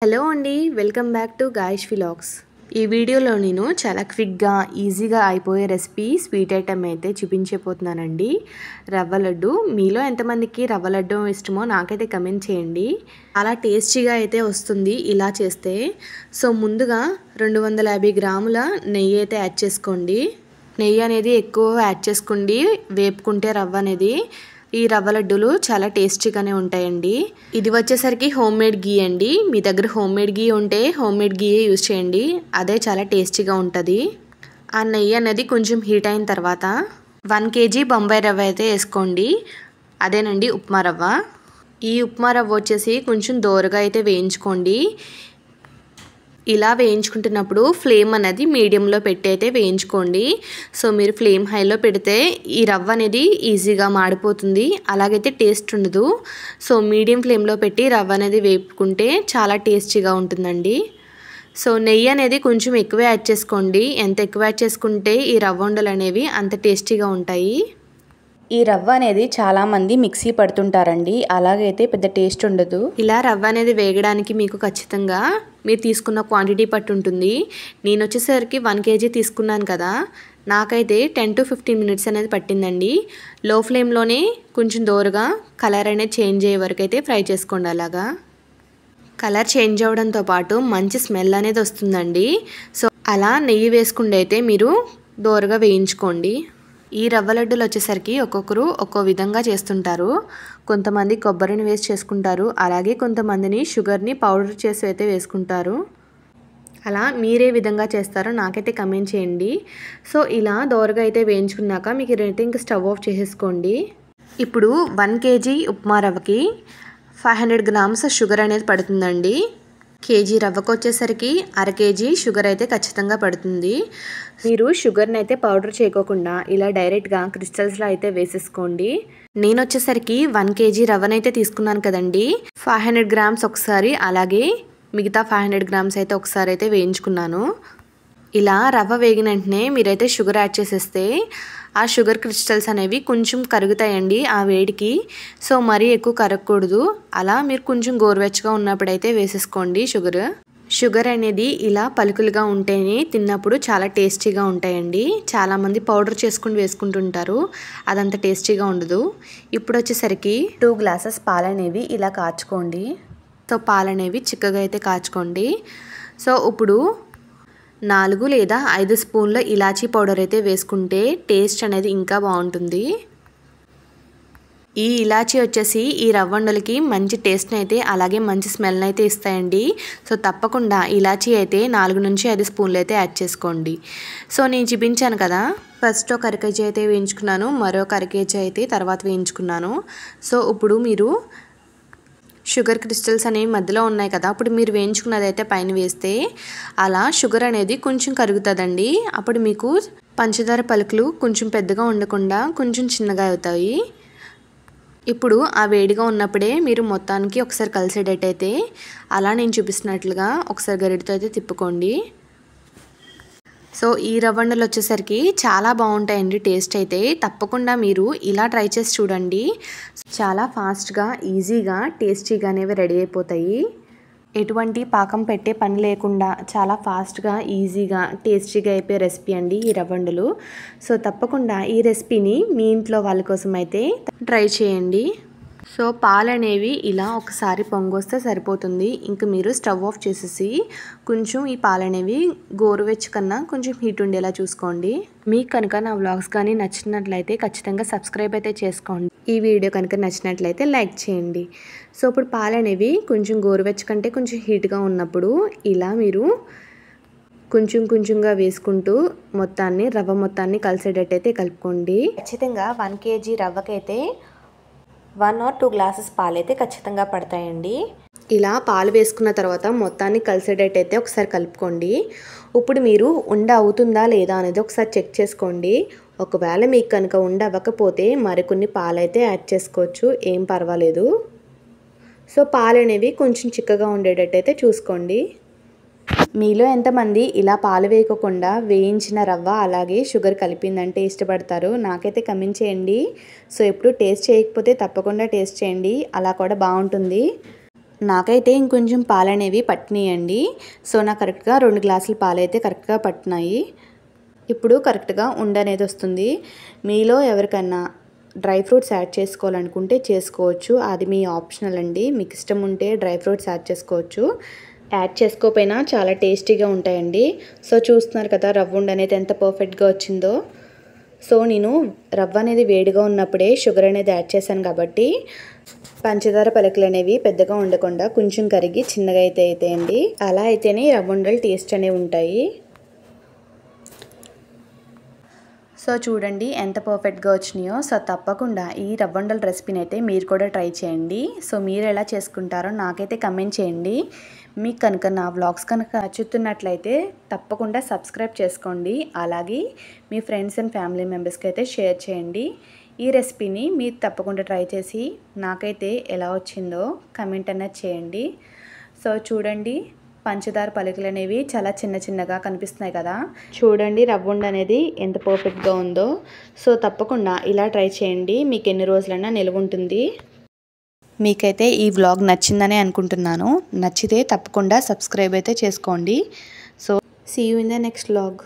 Hello అండి, welcome back to గాయష్ vlogs. ఈ వీడియోలో నేను చాలా క్విక్గా ఈజీగా అయిపోయే రెసిపీ స్వీట్ ఐటెం అయితే చూపించబోతున్నానండి. రవ్వ లడ్డు. మీలో ఎంతమందికి రవ్వ లడ్డు ఇష్టమో నాకైతే కమెంట్ చేయండి. చాలా టేస్టీగా అయితే వస్తుంది ఇలా చేస్తే. సో ముందుగా 250 గ్రాముల నెయ్యి అయితే యాడ్ చేసుకోండి. నెయ్యి అనేది ఎక్కువ యాడ్ చేసుకోండి వేపుకుంటే రవ్వ అనేది. ఈ రవ్వ లడ్డూలు చాలా టేస్టీగానే ఉంటాయండి. ఇది వచ్చేసరికి హోమ్ మేడ్ గీ అండి. మీ దగ్గర హోమ్ మేడ్ గీ ఉంటే హోమ్ మేడ్ గీ యూజ్ చేయండి, అదే చాలా టేస్టీగా ఉంటుంది. ఆ నెయ్యి అనేది కొంచెం హీట్ అయిన తర్వాత 1 kg బొంబాయి రవ్వ అయితే వేసుకోండి. అదేనండి ఉప్మా రవ్వ. ఈ ఉప్మా రవ్వ వచ్చేసి కొంచెం దోరగా అయితే వేయించుకోండి. ఇలా వేయించుకుంటున్నప్పుడు ఫ్లేమ్ అనేది మీడియంలో పెట్టి అయితే వేయించుకోండి. సో మీరు ఫ్లేమ్ హైలో పెడితే ఈ రవ్వ అనేది ఈజీగా మాడిపోతుంది, అలాగైతే టేస్ట్ ఉండదు. సో మీడియం ఫ్లేమ్లో పెట్టి రవ్వ అనేది వేపుకుంటే చాలా టేస్టీగా ఉంటుందండి. సో నెయ్యి అనేది కొంచెం ఎక్కువ యాడ్ చేసుకోండి. ఎంత ఎక్కువ యాడ్ చేసుకుంటే ఈ రవ్వ ఉండలు అనేవి అంత టేస్టీగా ఉంటాయి. ఈ రవ్వ అనేది చాలామంది మిక్సీ పడుతుంటారండి, అలాగైతే పెద్ద టేస్ట్ ఉండదు. ఇలా రవ్వ అనేది వేగడానికి మీకు ఖచ్చితంగా మీరు తీసుకున్న క్వాంటిటీ పట్టు ఉంటుంది. నేను వచ్చేసరికి 1 kg తీసుకున్నాను కదా, నాకైతే 10 to 15 minutes అనేది పట్టిందండి. లో ఫ్లేమ్లోనే కొంచెం దోరగా కలర్ అనేది చేంజ్ అయ్యే వరకు అయితే ఫ్రై చేసుకోండి. అలాగా కలర్ చేంజ్ అవ్వడంతో పాటు మంచి స్మెల్ అనేది వస్తుందండి. సో అలా నెయ్యి వేసుకుంటే అయితే మీరు దోరగా వేయించుకోండి. ఈ రవ్వ లడ్డూలు వచ్చేసరికి ఒక్కొక్కరు ఒక్కో విధంగా చేస్తుంటారు. కొంతమంది కొబ్బరిని వేసి చేసుకుంటారు, అలాగే కొంతమందిని షుగర్ని పౌడర్ చేసి అయితే వేసుకుంటారు. అలా మీరే విధంగా చేస్తారో నాకైతే కమెంట్ చేయండి. సో ఇలా దోరగా అయితే వేయించుకున్నాక మీకు రేటింగ్ స్టవ్ ఆఫ్ చేసేసుకోండి. ఇప్పుడు 1 kg ఉప్మా రవ్వకి 500 grams షుగర్ అనేది పడుతుందండి. కేజీ రవ్వకు వచ్చేసరికి 1/2 kg షుగర్ అయితే ఖచ్చితంగా పడుతుంది. మీరు షుగర్ని అయితే పౌడర్ చేయకోకుండా ఇలా డైరెక్ట్గా క్రిస్టల్స్లో అయితే వేసేసుకోండి. నేను వచ్చేసరికి 1 kg రవ్వనైతే తీసుకున్నాను కదండి, 500 grams ఒకసారి, అలాగే మిగతా 500 grams అయితే ఒకసారి అయితే వేయించుకున్నాను. ఇలా రవ్వ వేగిన వెంటనే మీరైతే షుగర్ యాడ్ చేసేస్తే ఆ షుగర్ క్రిస్టల్స్ అనేవి కొంచెం కరుగుతాయండి ఆ వేడికి. సో మరీ ఎక్కువ కరగకూడదు, అలా మీరు కొంచెం గోరువెచ్చగా ఉన్నప్పుడైతే వేసేసుకోండి షుగర్ అనేది ఇలా పలుకులుగా ఉంటేనే తిన్నప్పుడు చాలా టేస్టీగా ఉంటాయండి. చాలామంది పౌడర్ చేసుకుని వేసుకుంటుంటారు, అదంత టేస్టీగా ఉండదు. ఇప్పుడు వచ్చేసరికి 2 glasses పాలనేవి ఇలా కాచుకోండి. సో పాలనేవి చిక్కగా అయితే కాచుకోండి. సో ఇప్పుడు 4 లేదా 5 స్పూన్ల ఇలాచీ పౌడర్ అయితే వేసుకుంటే టేస్ట్ అనేది ఇంకా బాగుంటుంది. ఈ ఇలాచీ వచ్చేసి ఈ రవ్వండలకి మంచి టేస్ట్ని అయితే అలాగే మంచి స్మెల్ని అయితే ఇస్తాయండి. సో తప్పకుండా ఇలాచీ అయితే 4 నుంచి 5 స్పూన్లు అయితే యాడ్ చేసుకోండి. సో నేను చూపించాను కదా, ఫస్ట్ ఒక 1/2 kg అయితే వేయించుకున్నాను, మరొక 1/2 kg అయితే తర్వాత వేయించుకున్నాను. సో ఇప్పుడు మీరు షుగర్ క్రిస్టల్స్ అనేవి మధ్యలో ఉన్నాయి కదా, అప్పుడు మీరు వేయించుకున్నది అయితే పైన వేస్తే అలా షుగర్ అనేది కొంచెం కరుగుతుందండి. అప్పుడు మీకు పంచదార పలుకులు కొంచెం పెద్దగా ఉండకుండా కొంచెం చిన్నగా అవుతాయి. ఇప్పుడు ఆ వేడిగా ఉన్నప్పుడే మీరు మొత్తానికి ఒకసారి కలిసేటట్టయితే అలా నేను చూపిస్తున్నట్లుగా ఒకసారి గరిటెతో అయితే తిప్పుకోండి. సో ఈ రవ్వండలు వచ్చేసరికి చాలా బాగుంటాయండి టేస్ట్ అయితే. తప్పకుండా మీరు ఇలా ట్రై చేసి చూడండి. చాలా ఫాస్ట్గా ఈజీగా టేస్టీగా అనేవి రెడీ అయిపోతాయి. ఎటువంటి పాకం పెట్టే పని లేకుండా చాలా ఫాస్ట్గా ఈజీగా టేస్టీగా అయిపోయే రెసిపీ అండి ఈ రవ్వండలు. సో తప్పకుండా ఈ రెసిపీని మీ ఇంట్లో వాళ్ళ కోసం అయితే ట్రై చేయండి. సో పాలు అనేవి ఇలా ఒకసారి పొంగొస్తే సరిపోతుంది. ఇంక మీరు స్టవ్ ఆఫ్ చేసేసి కొంచెం ఈ పాలు అనేవి గోరువెచ్చ కన్నా కొంచెం హీట్ ఉండేలా చూసుకోండి. మీకు కనుక నా వ్లాగ్స్ కానీ నచ్చినట్లయితే ఖచ్చితంగా సబ్స్క్రైబ్ అయితే చేసుకోండి. ఈ వీడియో కనుక నచ్చినట్లయితే లైక్ చేయండి. సో ఇప్పుడు పాలు అనేవి కొంచెం గోరువెచ్చ కంటే కొంచెం హీట్గా ఉన్నప్పుడు ఇలా మీరు కొంచెంగా వేసుకుంటూ రవ్వ మొత్తాన్ని కలిసేటట్టయితే కలుపుకోండి. ఖచ్చితంగా 1 kg రవ్వకైతే 1 or 2 glasses పాలు అయితే ఖచ్చితంగా పడతాయండి. ఇలా పాలు వేసుకున్న తర్వాత మొత్తాన్ని కలిసేటట్టయితే ఒకసారి కలుపుకోండి. ఇప్పుడు మీరు ఉండ అవుతుందా లేదా అనేది ఒకసారి చెక్ చేసుకోండి. ఒకవేళ మీకు కనుక ఉండ అవ్వకపోతే మరికొన్ని పాలు అయితే యాడ్ చేసుకోవచ్చు, ఏం పర్వాలేదు. సో పాలు అనేవి కొంచెం చిక్కగా ఉండేటట్టయితే చూసుకోండి. మీలో ఎంతమంది ఇలా పాలు వేయకుండా వేయించిన రవ్వ అలాగే షుగర్ కలిపిందంటే ఇష్టపడతారు, నాకైతే కమెంట్ చేయండి. సో ఎప్పుడు టేస్ట్ చేయకపోతే తప్పకుండా టేస్ట్ చేయండి, అలా కూడా బాగుంటుంది. నాకైతే ఇంకొంచెం పాలు అనేవి పట్టినాయండి. సో నాకు కరెక్ట్గా 2 గ్లాసుల పాలు అయితే కరెక్ట్గా పట్టినాయి. ఇప్పుడు కరెక్ట్గా ఉండనేది వస్తుంది. మీలో ఎవరికన్నా డ్రై ఫ్రూట్స్ యాడ్ చేసుకోవాలనుకుంటే చేసుకోవచ్చు, అది మీ ఆప్షనల్ అండి. మీకు ఇష్టం ఉంటే డ్రై ఫ్రూట్స్ యాడ్ చేసుకోవచ్చు, యాడ్ చేసుకోకపోయినా చాలా టేస్టీగా ఉంటాయండి. సో చూస్తున్నారు కదా రవ్వ ఉండ అనేది ఎంత పర్ఫెక్ట్గా వచ్చిందో. సో నేను రవ్వ అనేది వేడిగా ఉన్నప్పుడే షుగర్ అనేది యాడ్ చేశాను కాబట్టి పంచదార పలుకులు అనేవి పెద్దగా ఉండకుండా కొంచెం కరిగి చిన్నగా అయితాయండి. అలా అయితేనే రవ్వ ఉండలు టేస్ట్ అనేవి ఉంటాయి. సో చూడండి ఎంత పర్ఫెక్ట్గా వచ్చినాయో. సో తప్పకుండా ఈ రవ్వ ఉండల రెసిపీని అయితే మీరు కూడా ట్రై చేయండి. సో మీరు ఎలా చేసుకుంటారో నాకైతే కమెంట్ చేయండి. మీకు కనుక నా వ్లాగ్స్ కనుక నచ్చుతున్నట్లయితే తప్పకుండా సబ్స్క్రైబ్ చేసుకోండి. అలాగే మీ ఫ్రెండ్స్ అండ్ ఫ్యామిలీ మెంబర్స్కి అయితే షేర్ చేయండి. ఈ రెసిపీని మీరు తప్పకుండా ట్రై చేసి నాకైతే ఎలా వచ్చిందో కమెంట్ అనేది చేయండి. సో చూడండి పంచదార పలుకులు అనేవి చాలా చిన్నగా కనిపిస్తున్నాయి కదా. చూడండి రవ్వ ఉండ అనేది ఎంత పర్ఫెక్ట్గా ఉందో. సో తప్పకుండా ఇలా ట్రై చేయండి, మీకు ఎన్ని రోజులైనా నిల్వ ఉంటుంది. మీకైతే ఈ వ్లాగ్ నచ్చిందనే అనుకుంటున్నాను. నచ్చితే తప్పకుండా సబ్స్క్రైబ్ అయితే చేసుకోండి. So see you in the next vlog.